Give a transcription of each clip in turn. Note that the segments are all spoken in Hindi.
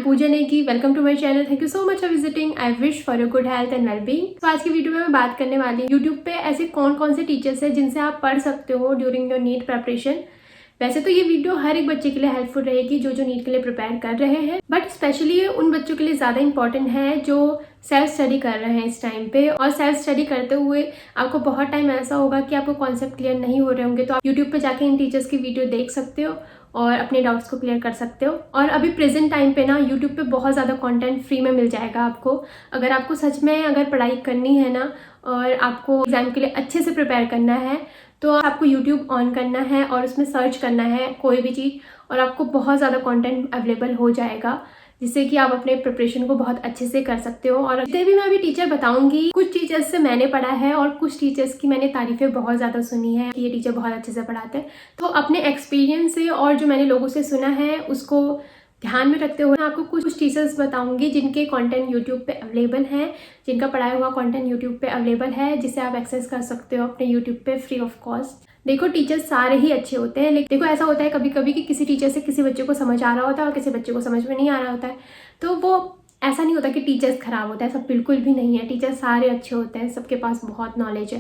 Puja Negi. Welcome to my channel. Thank you so much for visiting. I wish for your good health and wellbeing. तो आज की वीडियो में मैं बात करने वाली हूँ यूट्यूब पे ऐसे कौन कौन से टीचर्स हैं जिनसे आप पढ़ सकते हो ड्यूरिंग योर नीट प्रिपरेशन। वैसे तो ये वीडियो हर एक बच्चे के लिए हेल्पफुल रहेगी जो नीट के लिए प्रिपेयर कर रहे हैं, बट स्पेशली ये उन बच्चों के लिए ज़्यादा इंपॉर्टेंट है जो सेल्फ स्टडी कर रहे हैं इस टाइम पे। और सेल्फ स्टडी करते हुए आपको बहुत टाइम ऐसा होगा कि आपको कॉन्सेप्ट क्लियर नहीं हो रहे होंगे, तो आप यूट्यूब पे जाके इन टीचर्स की वीडियो देख सकते हो और अपने डाउट्स को क्लियर कर सकते हो। और अभी प्रेजेंट टाइम पे ना यूट्यूब पे बहुत ज़्यादा कंटेंट फ्री में मिल जाएगा आपको। अगर आपको सच में अगर पढ़ाई करनी है ना और आपको एग्जाम के लिए अच्छे से प्रिपेयर करना है तो आपको यूट्यूब ऑन करना है और उसमें सर्च करना है कोई भी चीज़, और आपको बहुत ज़्यादा कंटेंट अवेलेबल हो जाएगा जिससे कि आप अपने प्रिपरेशन को बहुत अच्छे से कर सकते हो। और जितने भी मैं अभी टीचर बताऊंगी, कुछ टीचर्स से मैंने पढ़ा है और कुछ टीचर्स की मैंने तारीफें बहुत ज़्यादा सुनी है कि ये टीचर बहुत अच्छे से पढ़ाते हैं। तो अपने एक्सपीरियंस से और जो मैंने लोगों से सुना है उसको ध्यान में रखते हुए मैं आपको कुछ टीचर्स बताऊंगी जिनके कंटेंट यूट्यूब पे अवेलेबल हैं, जिनका पढ़ाया हुआ कंटेंट यूट्यूब पे अवेलेबल है, जिसे आप एक्सेस कर सकते हो अपने यूट्यूब पे फ्री ऑफ कॉस्ट। देखो टीचर्स सारे ही अच्छे होते हैं, लेकिन देखो ऐसा होता है कभी कभी कि किसी टीचर से किसी बच्चे को समझ आ रहा होता है और किसी बच्चे को समझ में नहीं आ रहा होता है। तो वो ऐसा नहीं होता कि टीचर्स खराब होता है, सब बिल्कुल भी नहीं है। टीचर्स सारे अच्छे होते हैं, सबके पास बहुत नॉलेज है,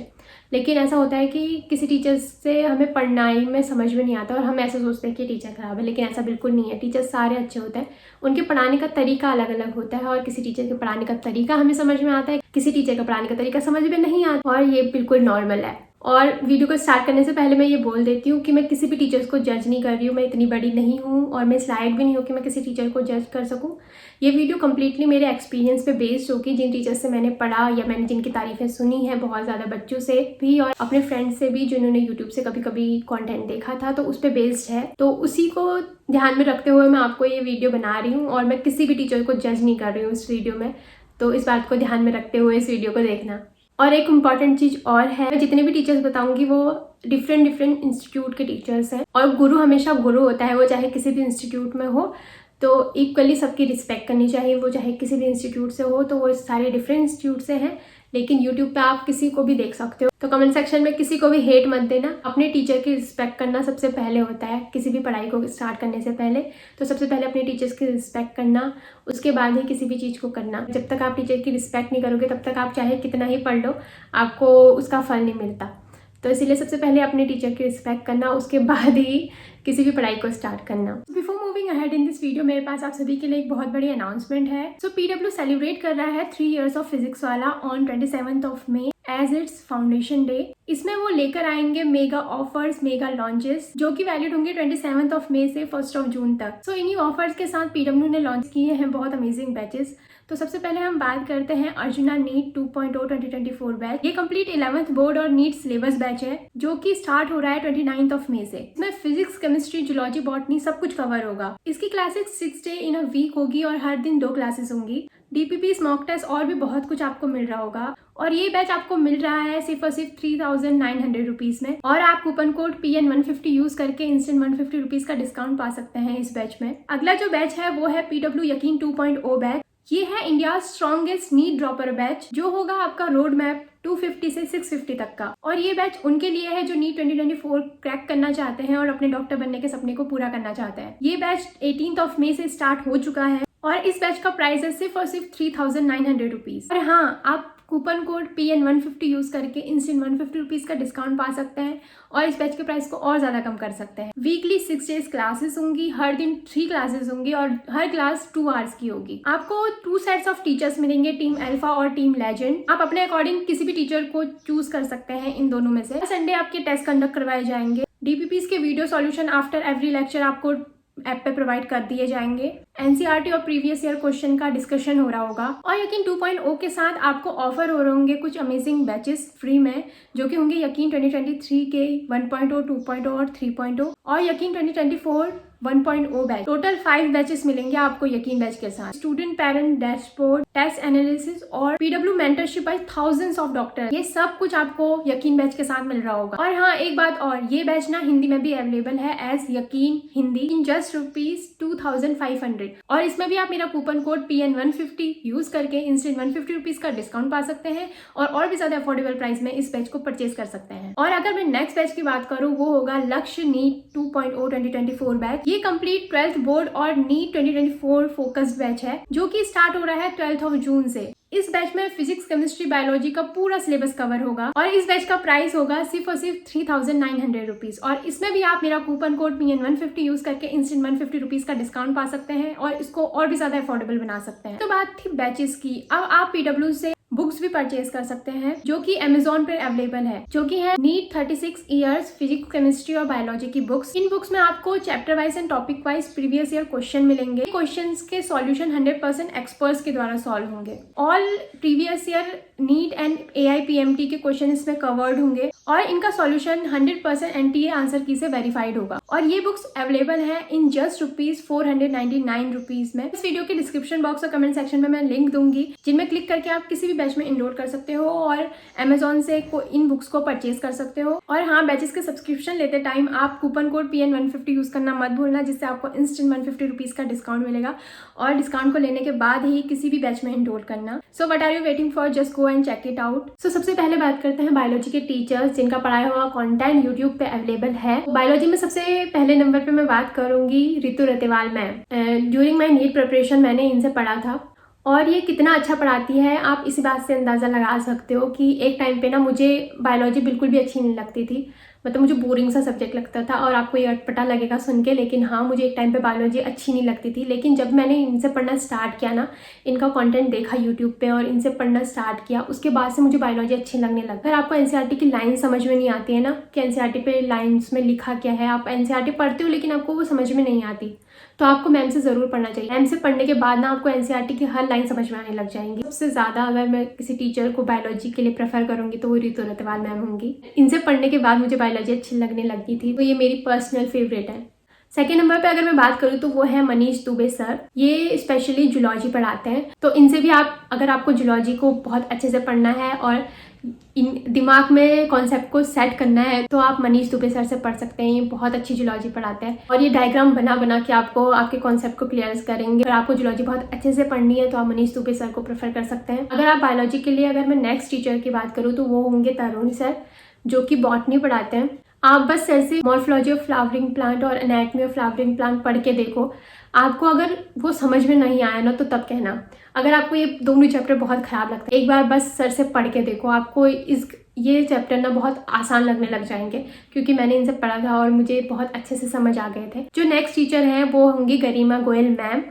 लेकिन ऐसा होता है कि किसी टीचर्स से हमें पढ़ाई में समझ में नहीं आता और हम ऐसा सोचते हैं कि टीचर खराब है, लेकिन ऐसा बिल्कुल नहीं है। टीचर्स सारे अच्छे होते हैं, उनके पढ़ाने का तरीका अलग अलग होता है और किसी टीचर के पढ़ाने का तरीका हमें समझ में आता है, किसी टीचर का पढ़ाने का तरीका समझ में नहीं आता, और ये बिल्कुल नॉर्मल है। और वीडियो को स्टार्ट करने से पहले मैं ये बोल देती हूँ कि मैं किसी भी टीचर्स को जज नहीं कर रही हूँ। मैं इतनी बड़ी नहीं हूँ और मैं इस लायक भी नहीं हूँ कि मैं किसी टीचर को जज कर सकूँ। ये वीडियो कम्प्लीटली मेरे एक्सपीरियंस पे बेस्ड होगी, जिन टीचर्स से मैंने पढ़ा या मैंने जिनकी तारीफें सुनी है बहुत ज़्यादा बच्चों से भी और अपने फ्रेंड्स से भी जिन्होंने यूट्यूब से कभी कभी कॉन्टेंट देखा था, तो उस पर बेस्ड है। तो उसी को ध्यान में रखते हुए मैं आपको ये वीडियो बना रही हूँ और मैं किसी भी टीचर को जज नहीं कर रही हूँ इस वीडियो में। तो इस बात को ध्यान में रखते हुए इस वीडियो को देखना। और एक इम्पॉर्टेंट चीज़ और है, जितने भी टीचर्स बताऊंगी वो डिफरेंट इंस्टीट्यूट के टीचर्स हैं और गुरु हमेशा गुरु होता है, वो चाहे किसी भी इंस्टीट्यूट में हो तो इक्वली सबकी रिस्पेक्ट करनी चाहिए। वो चाहे किसी भी इंस्टीट्यूट से हो तो वो सारे डिफरेंट इंस्टीट्यूट से हैं, लेकिन यूट्यूब पे आप किसी को भी देख सकते हो। तो कमेंट सेक्शन में किसी को भी हेट मत देना। अपने टीचर की रिस्पेक्ट करना सबसे पहले होता है किसी भी पढ़ाई को स्टार्ट करने से पहले। तो सबसे पहले अपने टीचर्स की रिस्पेक्ट करना, उसके बाद ही किसी भी चीज़ को करना। जब तक आप टीचर की रिस्पेक्ट नहीं करोगे तब तक आप चाहे कितना ही पढ़ लो, आपको उसका फल नहीं मिलता। तो इसीलिए सबसे पहले अपने टीचर की रिस्पेक्ट करना, उसके बाद ही किसी भी पढ़ाई को स्टार्ट करना। Before moving ahead in this video, मेरे पास आप सभी के लिए एक बहुत बड़ी अनाउंसमेंट है। सो पीडब्ल्यू सेलिब्रेट कर रहा है 3 years ऑफ फिजिक्स वाला on 27th May as its foundation day. इसमें वो लेकर आएंगे मेगा ऑफर्स, मेगा लॉन्चेस जो कि वैलिड होंगे 27th May से 1st June तक। सो इन्हीं ऑफर्स के साथ पीडब्ल्यू ने लॉन्च किए हैं बहुत अमेजिंग बैचेस। तो सबसे पहले हम बात करते हैं अर्जुना नीट 2.0 2024 बैच। ये कंप्लीट 11th बोर्ड और नीट सिलेबस बैच है जो कि स्टार्ट हो रहा है 29th May से। इसमें फिजिक्स, केमिस्ट्री, जूलॉजी, बॉटनी सब कुछ कवर होगा। इसकी classes 6 day in a week होगी और हर दिन 2 क्लासेस होंगी। डीपीपी, स्मॉक टेस्ट और भी बहुत कुछ आपको मिल रहा होगा। और ये बैच आपको मिल रहा है सिर्फ और सिर्फ 3900 रुपीज में, और आप कूपन कोड PN150 यूज करके इंस्टेंट 150 रुपीज का डिस्काउंट पा सकते हैं इस बैच में। अगला जो बैच है वो है पीडब्ल्यू यकीन 2.0 बैच। ये है India strongest NEET dropper batch जो होगा आपका रोड मैप 250 से 650 तक का। और ये बैच उनके लिए है जो नीट 2024 क्रैक करना चाहते हैं और अपने डॉक्टर बनने के सपने को पूरा करना चाहते हैं। ये बैच 18th May से स्टार्ट हो चुका है और इस बैच का प्राइस है सिर्फ और सिर्फ 3900 रुपीज। और हाँ, आप कूपन कोड PN150 यूज करके इंस्टेंट 150 रुपीज का डिस्काउंट पा सकते हैं और इस बैच के प्राइस को और ज्यादा कम कर सकते हैं। वीकली 6 डेज क्लासेस होंगी, हर दिन 3 क्लासेस होंगी और हर क्लास 2 hours की होगी। आपको 2 सेट्स ऑफ टीचर्स मिलेंगे, टीम अल्फा और टीम लेजेंड। आप अपने अकॉर्डिंग किसी भी टीचर को चूज कर सकते हैं इन दोनों में से। संडे आपके टेस्ट कंडक्ट करवाए जाएंगे। डीपीपीज के video solution after every lecture आपको ऐप पे प्रोवाइड कर दिए जाएंगे। एनसीईआरटी और प्रीवियस ईयर क्वेश्चन का डिस्कशन हो रहा होगा। और यकीन 2.0 के साथ आपको ऑफर हो रहे होंगे कुछ अमेजिंग बैचेस फ्री में जो कि होंगे यकीन 2023 के 1.0, 2.0 और 3.0 और यकीन 2024 1.0 बैच। टोटल 5 बैचेस मिलेंगे आपको यकीन बैच के साथ। Student parent dashboard, test analysis और PW mentorship by thousands of doctor, ये सब कुछ आपको यकीन बैच के साथ मिल रहा होगा। और हाँ, एक बात और, ये बैच ना हिंदी में भी अवेलेबल है एज यकीन हिंदी इन जस्ट ₹2500। और इसमें भी आप मेरा कूपन कोड PN150 यूज करके इंस्टेंट 150 रुपीज का डिस्काउंट पा सकते हैं और भी ज्यादा अफोर्डेबल प्राइस में इस बैच को परचेज कर सकते हैं। और अगर मैं नेक्स्ट बैच की बात करूँ वो होगा लक्ष्य नीट 2.0 2024 बैच। ये कंप्लीट 12th बोर्ड और नीट 2024 फोकस्ड बैच है जो कि स्टार्ट हो रहा है 12 जून से। इस बैच में फिजिक्स, केमिस्ट्री, बायोलॉजी का पूरा सिलेबस कवर होगा और इस बैच का प्राइस होगा सिर्फ और सिर्फ 3900 रुपीज। और इसमें भी आप मेरा कूपन कोड PN150 यूज करके इंस्टेंट 150 रुपीज का डिस्काउंट पा सकते हैं और इसको और भी ज्यादा अफोर्डेबल बना सकते हैं। तो बात थी बैचेस की। अब आप PW से बुक्स भी परचेज कर सकते हैं जो कि Amazon पर अवेलेबल है, जो कि है नीट 36 ईयर्स फिजिक्स, केमिस्ट्री और बायोलॉजी की बुक्स। इन बुक्स में आपको chapter wise and topic wise previous year question मिलेंगे। क्वेश्चंस के सॉल्यूशन 100% एक्सपर्ट्स के द्वारा सॉल्व होंगे। All previous year neat and AIPMT के क्वेश्चन इसमें कवर्ड होंगे और इनका सॉल्यूशन 100% NTA आंसर की से वेरीफाइड होगा। और ये बुक्स अवेलेबल है इन जस्ट ₹499 रुपीज में। इस वीडियो के डिस्क्रिप्शन बॉक्स और कमेंट सेक्शन में मैं लिंक दूंगी जिनमें क्लिक करके आप किसी भी बैच में इनरोल कर सकते हो और Amazon से इन बुक्स को परचेज कर सकते हो। और हाँ, बैचेस के सब्सक्रिप्शन लेते टाइम आप कूपन कोड PN150 यूज करना मत भूलना, जिससे आपको इंस्टेंट 150 रुपीज का डिस्काउंट मिलेगा और डिस्काउंट को लेने के बाद ही किसी भी बैच में इनरोल करना। So what are you waiting for, just go and check it out. So सबसे पहले बात करते हैं बायोलॉजी के टीचर्स जिनका पढ़ाया हुआ कंटेंट यूट्यूब पे अवेलेबल है। बायोलॉजी में सबसे पहले नंबर पे मैं बात करूंगी Ritu Ratewal ma'am. During my NEET preparation मैंने इनसे पढ़ा था और ये कितना अच्छा पढ़ाती है आप इसी बात से अंदाज़ा लगा सकते हो कि एक टाइम पे ना मुझे बायोलॉजी बिल्कुल भी अच्छी नहीं लगती थी। मतलब मुझे बोरिंग सा सब्जेक्ट लगता था और आपको ये अटपटा लगेगा सुन के, लेकिन हाँ, मुझे एक टाइम पे बायोलॉजी अच्छी नहीं लगती थी। लेकिन जब मैंने इनसे पढ़ना स्टार्ट किया ना, इनका कंटेंट देखा यूट्यूब पे और इनसे पढ़ना स्टार्ट किया, उसके बाद से मुझे बायोलॉजी अच्छी लगने लगी। अगर आपको NCERT की लाइन समझ में नहीं आती है ना कि NCERT पे लाइन्स में लिखा क्या है, आप NCERT पढ़ते हो लेकिन आपको वो समझ में नहीं आती, तो आपको मैम से ज़रूर पढ़ना चाहिए। मैम से पढ़ने के बाद ना आपको NCERT की हर लाइन समझ में आने लग जाएंगी। सबसे ज़्यादा अगर मैं किसी टीचर को बायोलॉजी के लिए प्रेफर करूँगी तो वो रितु रतेवाल मैम होंगी। इनसे पढ़ने के बाद मुझे बायोलॉजी अच्छी लगने लगी थी, तो ये मेरी पर्सनल फेवरेट है। सेकेंड नंबर पे अगर मैं बात करूँ तो वो है मनीष दुबे सर। ये स्पेशली जूलॉजी पढ़ाते हैं, तो इनसे भी आप, अगर आपको जूलॉजी को बहुत अच्छे से पढ़ना है और इन दिमाग में कॉन्सेप्ट को सेट करना है तो आप मनीष दुबे सर से पढ़ सकते हैं। ये बहुत अच्छी जूलॉजी पढ़ाते हैं और ये डायग्राम बना बना के आपको आपके कॉन्सेप्ट को क्लियर करेंगे। अगर आपको जूलॉजी बहुत अच्छे से पढ़नी है तो आप मनीष दुबे सर को प्रेफर कर सकते हैं। अगर आप बायोलॉजी के लिए अगर मैं नेक्स्ट टीचर की बात करूँ तो वो होंगे तरुण सर, जो कि बॉटनी पढ़ाते हैं। आप बस सर से मॉर्फोलॉजी ऑफ फ्लावरिंग प्लांट और एनाटॉमी ऑफ फ्लावरिंग प्लांट पढ़ के देखो। आपको अगर वो समझ में नहीं आया ना तो तब कहना। अगर आपको ये दोनों चैप्टर बहुत खराब लगता है, एक बार बस सर से पढ़ के देखो, आपको ये चैप्टर ना बहुत आसान लगने लग जाएंगे, क्योंकि मैंने इनसे पढ़ा था और मुझे बहुत अच्छे से समझ आ गए थे। जो नेक्स्ट टीचर हैं वो होंगी गरिमा गोयल मैम।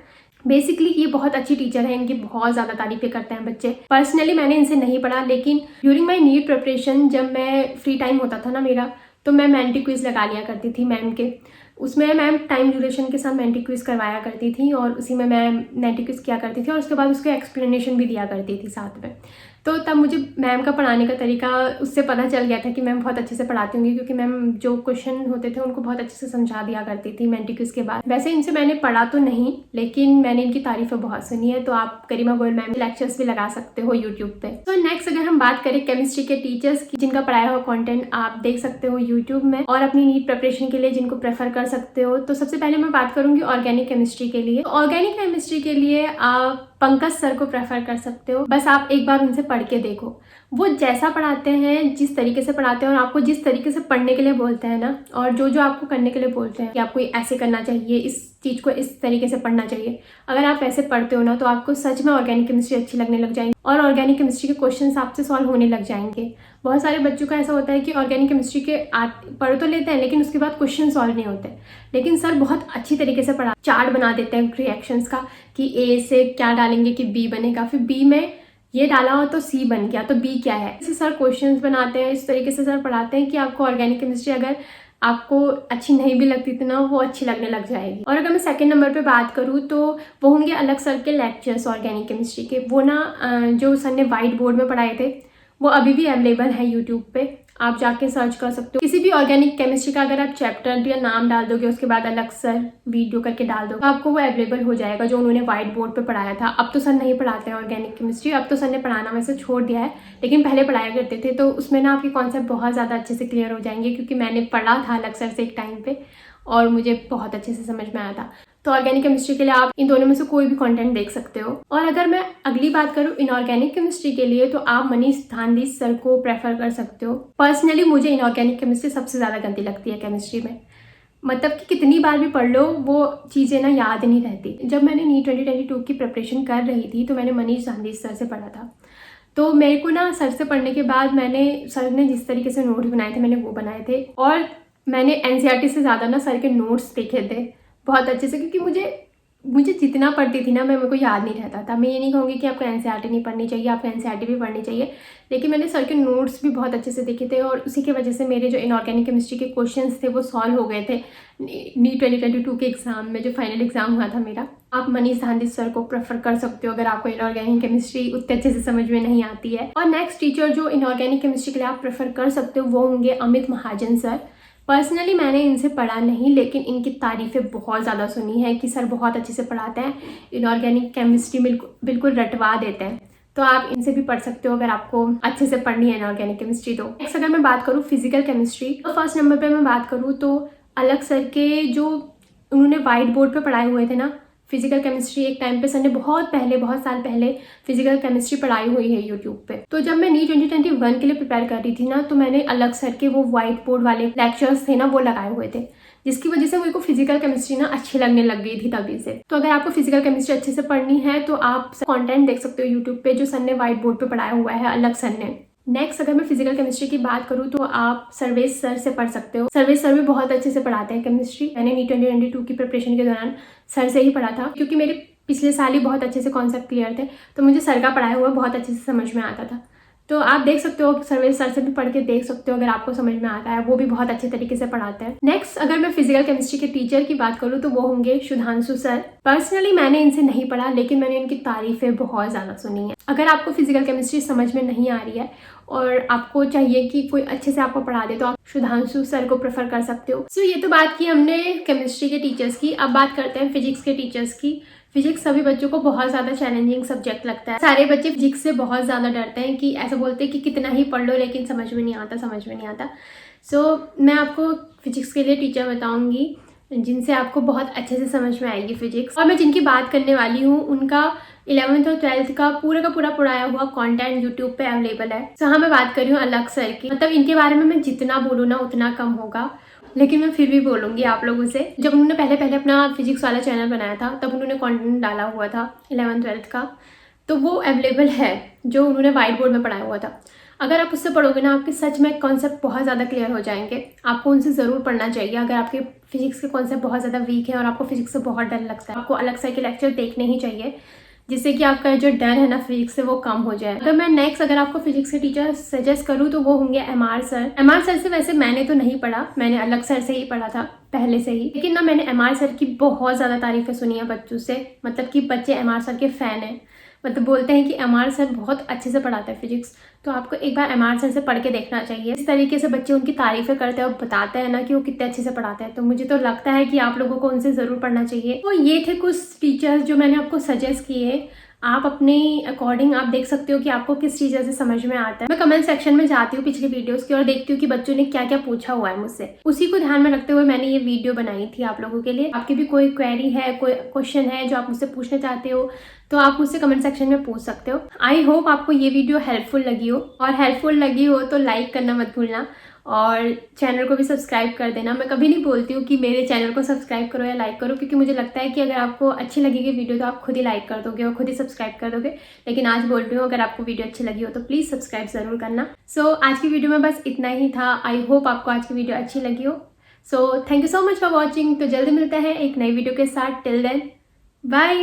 बेसिकली ये बहुत अच्छी टीचर है, इनकी बहुत ज़्यादा तारीफें करते हैं बच्चे। पर्सनली मैंने इनसे नहीं पढ़ा, लेकिन ड्यूरिंग माई नीट प्रिपरेशन जब मैं फ्री टाइम होता था ना मेरा, तो मैं मेंटी क्विज लगा लिया करती थी मैम के। उसमें मैम टाइम ड्यूरेशन के साथ मेंटी क्विज करवाया करती थी और उसी में मैं मेंटी क्विज किया करती थी और उसके बाद उसके एक्सप्लेनेशन भी दिया करती थी साथ में। तो तब मुझे मैम का पढ़ाने का तरीका उससे पता चल गया था कि मैम बहुत अच्छे से पढ़ाती होंगी, क्योंकि मैम जो क्वेश्चन होते थे उनको बहुत अच्छे से समझा दिया करती थी मेंटी क्विज के बाद। वैसे इनसे मैंने पढ़ा तो नहीं, लेकिन मैंने इनकी तारीफें बहुत सुनी है, तो आप गरिमा गोयल मैम के लेक्चर्स भी लगा सकते हो यूट्यूब पे। तो नेक्स्ट अगर हम बात करें केमिस्ट्री के टीचर्स की, जिनका पढ़ाया हुआ कॉन्टेंट आप देख सकते हो यूट्यूब में और अपनी नीट प्रिपरेशन के लिए जिनको प्रेफर कर सकते हो, तो सबसे पहले मैं बात करूंगी ऑर्गेनिक केमिस्ट्री के लिए। ऑर्गेनिक केमिस्ट्री के लिए आप पंकज सर को प्रेफर कर सकते हो। बस आप एक बार उनसे पढ़ के देखो, वो जैसा पढ़ाते हैं, जिस तरीके से पढ़ाते हैं और आपको जिस तरीके से पढ़ने के लिए बोलते हैं ना, और जो जो आपको करने के लिए बोलते हैं कि आपको ऐसे करना चाहिए, इस चीज़ को इस तरीके से पढ़ना चाहिए, अगर आप ऐसे पढ़ते हो ना तो आपको सच में ऑर्गेनिक केमिस्ट्री अच्छी लगने लग जाएंगी और ऑर्गेनिक केमिस्ट्री के क्वेश्चंस आपसे सॉल्व होने लग जाएंगे। बहुत सारे बच्चों का ऐसा होता है कि ऑर्गेनिक केमिस्ट्री के पढ़ तो लेते हैं लेकिन उसके बाद क्वेश्चन सॉल्व नहीं होते, लेकिन सर बहुत अच्छी तरीके से पढ़ा, चार्ट बना देते हैं रिएक्शंस का कि ए से क्या डालेंगे कि बी बनेगा, फिर बी में ये डाला हो तो सी बन गया, तो बी क्या है। इसे सर क्वेश्चंस बनाते हैं, इस तरीके से सर पढ़ाते हैं कि आपको ऑर्गेनिक केमिस्ट्री अगर आपको अच्छी नहीं भी लगती थी ना, वो अच्छी लगने लग जाएगी। और अगर मैं सेकंड नंबर पे बात करूँ तो वो होंगे अलग सर के लेक्चर्स ऑर्गेनिक केमिस्ट्री के। वो ना जो सर ने वाइट बोर्ड में पढ़ाए थे वो अभी भी अवेलेबल है यूट्यूब पे, आप जाके सर्च कर सकते हो। किसी भी ऑर्गेनिक केमिस्ट्री का अगर आप चैप्टर या नाम डाल दोगे, उसके बाद अलग सर वीडियो करके डाल दो, तो आपको वो अवेलेबल हो जाएगा जो उन्होंने व्हाइट बोर्ड पे पढ़ाया था। अब तो सर नहीं पढ़ाते हैं ऑर्गेनिक केमिस्ट्री, अब तो सर ने पढ़ाना वैसे छोड़ दिया है, लेकिन पहले पढ़ाया करते थे, तो उसमें ना आपके कॉन्सेप्ट बहुत ज़्यादा अच्छे से क्लियर हो जाएंगे, क्योंकि मैंने पढ़ा था अलग सर से एक टाइम पे और मुझे बहुत अच्छे से समझ में आया था। तो ऑर्गेनिक केमिस्ट्री के लिए आप इन दोनों में से कोई भी कंटेंट देख सकते हो। और अगर मैं अगली बात करूँ इनऑर्गेनिक केमिस्ट्री के लिए, तो आप मनीष धांधी सर को प्रेफर कर सकते हो। पर्सनली मुझे इनऑर्गेनिक केमिस्ट्री सबसे ज़्यादा गंदी लगती है केमिस्ट्री में। मतलब कि कितनी बार भी पढ़ लो वो चीज़ें ना याद नहीं रहती। जब मैंने नीट 2022 की प्रिपरेशन कर रही थी तो मैंने मनीष दांडीस सर से पढ़ा था। तो मेरे को ना सर से पढ़ने के बाद सर ने जिस तरीके से नोट्स बनाए थे मैंने वो बनाए थे, और मैंने एनसीईआरटी से ज़्यादा ना सर के नोट्स देखे थे बहुत अच्छे से, क्योंकि मुझे जितना पढ़ती थी ना मेरे को याद नहीं रहता था। मैं ये नहीं कहूँगी कि आपको एनसीईआरटी नहीं पढ़नी चाहिए, आपको एनसीईआरटी भी पढ़नी चाहिए, लेकिन मैंने सर के नोट्स भी बहुत अच्छे से देखे थे, और उसी की वजह से मेरे जो इनऑर्गेनिक केमिस्ट्री के क्वेश्चंस थे वो सॉल्व हो गए थे नीट 2022 के एग्ज़ाम में, जो फाइनल एग्ज़ाम हुआ था मेरा। आप मनीष दांडीस सर को प्रेफर कर सकते हो अगर आपको इनऑर्गेनिक केमिस्ट्री उतने अच्छे से समझ में नहीं आती है। और नेक्स्ट टीचर जो इनऑर्गेनिक केमिस्ट्री के लिए आप प्रेफर कर सकते हो वो होंगे अमित महाजन सर। पर्सनली मैंने इनसे पढ़ा नहीं, लेकिन इनकी तारीफ़ें बहुत ज़्यादा सुनी है कि सर बहुत अच्छे से पढ़ाते हैं, इनऑर्गेनिक केमिस्ट्री बिल्कुल रटवा देते हैं। तो आप इनसे भी पढ़ सकते हो अगर आपको अच्छे से पढ़नी है इनऑर्गेनिक केमिस्ट्री। तो नेक्स्ट अगर मैं बात करूँ फिजिकल केमिस्ट्री, तो फर्स्ट नंबर पे मैं बात करूँ तो अलग सर के जो उन्होंने वाइट बोर्ड पे पढ़ाए हुए थे ना फिजिकल केमिस्ट्री, एक टाइम पे सर ने बहुत साल पहले फिजिकल केमिस्ट्री पढ़ाई हुई है यूट्यूब पे। तो जब मैं नीट 2021 के लिए प्रिपेयर कर रही थी ना, तो मैंने अलग सर के वो वाइट बोर्ड वाले लेक्चर्स थे ना वो लगाए हुए थे, जिसकी वजह से मेरे को फिजिकल केमिस्ट्री ना अच्छी लगने लग गई थी तभी से। तो अगर आपको फिजिकल केमिस्ट्री अच्छे से पढ़नी है तो आप कंटेंट देख सकते हो यूट्यूब पे जो सर ने व्हाइट बोर्ड पे पढ़ाया हुआ है अलग सर ने। नेक्स्ट अगर मैं फिजिकल केमिस्ट्री की बात करूँ तो आप सर्वेश सर से पढ़ सकते हो। सर्वेश सर भी बहुत अच्छे से पढ़ाते हैं केमिस्ट्री। मैंने नीट 2022 की प्रिपरेशन के दौरान सर से ही पढ़ा था, क्योंकि मेरे पिछले साल ही बहुत अच्छे से कॉन्सेप्ट क्लियर थे, तो मुझे सर का पढ़ाया हुआ बहुत अच्छे से समझ में आता था। तो आप देख सकते हो सर्वेश सर से भी पढ़ के देख सकते हो अगर आपको समझ में आता है, वो भी बहुत अच्छे तरीके से पढ़ाते हैं। नेक्स्ट अगर मैं फिजिकल केमिस्ट्री के टीचर की बात करूँ तो वो होंगे सुधांशु सर। पर्सनली मैंने इनसे नहीं पढ़ा, लेकिन मैंने इनकी तारीफें बहुत ज़्यादा सुनी है। अगर आपको फिजिकल केमिस्ट्री समझ में नहीं आ रही है और आपको चाहिए कि कोई अच्छे से आपको पढ़ा दे तो आप सुधांशु सर को प्रेफर कर सकते हो। सो ये तो बात की हमने केमिस्ट्री के टीचर्स की। अब बात करते हैं फिजिक्स के टीचर्स की। फिजिक्स सभी बच्चों को बहुत ज़्यादा चैलेंजिंग सब्जेक्ट लगता है। सारे बच्चे फिजिक्स से बहुत ज़्यादा डरते हैं, कि ऐसा बोलते हैं कि कितना ही पढ़ लो लेकिन समझ में नहीं आता। सो मैं आपको फिजिक्स के लिए टीचर बताऊंगी जिनसे आपको बहुत अच्छे से समझ में आएगी फिजिक्स। और मैं जिनकी बात करने वाली हूँ उनका 11th और 12th का पूरा पढ़ाया हुआ कंटेंट यूट्यूब पे अवेलेबल है। तो हाँ, मैं बात कर रही हूँ अलग सर की। मतलब इनके बारे में मैं जितना बोलूँ ना उतना कम होगा, लेकिन मैं फिर भी बोलूँगी आप लोगों से। जब उन्होंने पहले अपना फिजिक्स वाला चैनल बनाया था तब उन्होंने कंटेंट डाला हुआ था 11th 12th का, तो वो अवेलेबल है जो उन्होंने वाइट बोर्ड में पढ़ाया हुआ था। अगर आप उससे पढ़ोगे ना आपके सच में कॉन्सेप्ट बहुत ज़्यादा क्लियर हो जाएंगे। आपको उनसे ज़रूर पढ़ना चाहिए अगर आपके फिजिक्स के कॉन्सेप्ट बहुत ज़्यादा वीक है और आपको फिजिक्स से बहुत डर लगता है। आपको अलग सर के लेक्चर देखने ही चाहिए, जिससे कि आपका जो डर है ना फिजिक्स से वो कम हो जाए। अगर आपको फिजिक्स के टीचर सजेस्ट करूँ तो वो होंगे MR सर। MR सर से वैसे मैंने तो नहीं पढ़ा, मैंने अलग सर से ही पढ़ा था पहले से ही, लेकिन ना मैंने MR सर की बहुत ज़्यादा तारीफ़ें सुनी है बच्चों से। मतलब कि बच्चे MR सर के फ़ैन हैं, मतलब बोलते हैं कि MR सर बहुत अच्छे से पढ़ाते हैं फिजिक्स। तो आपको एक बार MR सर से पढ़ के देखना चाहिए। इस तरीके से बच्चे उनकी तारीफ़ें करते हैं और बताते हैं ना कि वो कितने अच्छे से पढ़ाते हैं, तो मुझे तो लगता है कि आप लोगों को उनसे ज़रूर पढ़ना चाहिए। तो ये थे कुछ टीचर्स जो मैंने आपको सजेस्ट किए। आप अपने अकॉर्डिंग आप देख सकते हो कि आपको किस टीचर से समझ में आता है। मैं कमेंट सेक्शन में जाती हूँ पिछली वीडियोस की और देखती हूँ कि बच्चों ने क्या क्या पूछा हुआ है मुझसे। उसी को ध्यान में रखते हुए मैंने ये वीडियो बनाई थी आप लोगों के लिए। आपकी भी कोई क्वेरी है, कोई क्वेश्चन है जो आप मुझसे पूछना चाहते हो तो आप मुझसे कमेंट सेक्शन में पूछ सकते हो। आई होप आपको ये वीडियो हेल्पफुल लगी हो, और हेल्पफुल लगी हो तो लाइक करना मत भूलना और चैनल को भी सब्सक्राइब कर देना। मैं कभी नहीं बोलती हूँ कि मेरे चैनल को सब्सक्राइब करो या लाइक करो, क्योंकि मुझे लगता है कि अगर आपको अच्छी लगेगी वीडियो तो आप खुद ही लाइक कर दोगे और खुद ही सब्सक्राइब कर दोगे। लेकिन आज बोल रही हूँ अगर आपको वीडियो अच्छी लगी हो तो प्लीज़ सब्सक्राइब ज़रूर करना। सो आज की वीडियो में बस इतना ही था। आई होप आपको आज की वीडियो अच्छी लगी हो। So thank you so much for watching. तो जल्दी मिलते हैं एक नई वीडियो के साथ। Till then bye.